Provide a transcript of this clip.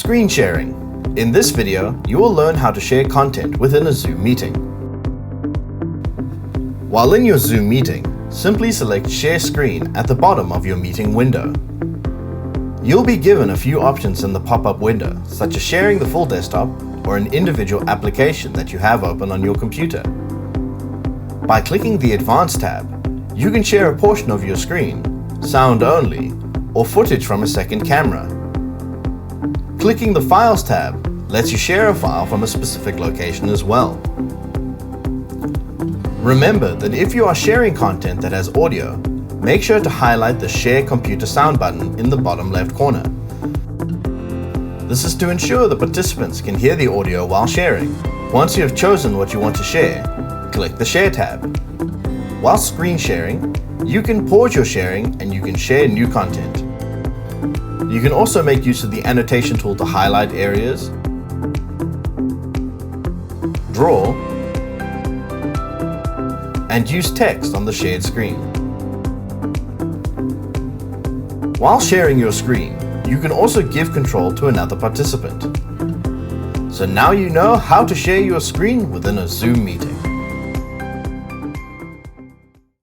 Screen sharing. In this video, you will learn how to share content within a Zoom meeting. While in your Zoom meeting, simply select Share Screen at the bottom of your meeting window. You'll be given a few options in the pop-up window, such as sharing the full desktop or an individual application that you have open on your computer. By clicking the Advanced tab, you can share a portion of your screen, sound only, or footage from a second camera. Clicking the Files tab lets you share a file from a specific location as well. Remember that if you are sharing content that has audio, make sure to highlight the Share Computer Sound button in the bottom left corner. This is to ensure the participants can hear the audio while sharing. Once you have chosen what you want to share, click the Share tab. While screen sharing, you can pause your sharing and you can share new content. You can also make use of the annotation tool to highlight areas, draw, and use text on the shared screen. While sharing your screen, you can also give control to another participant. So now you know how to share your screen within a Zoom meeting.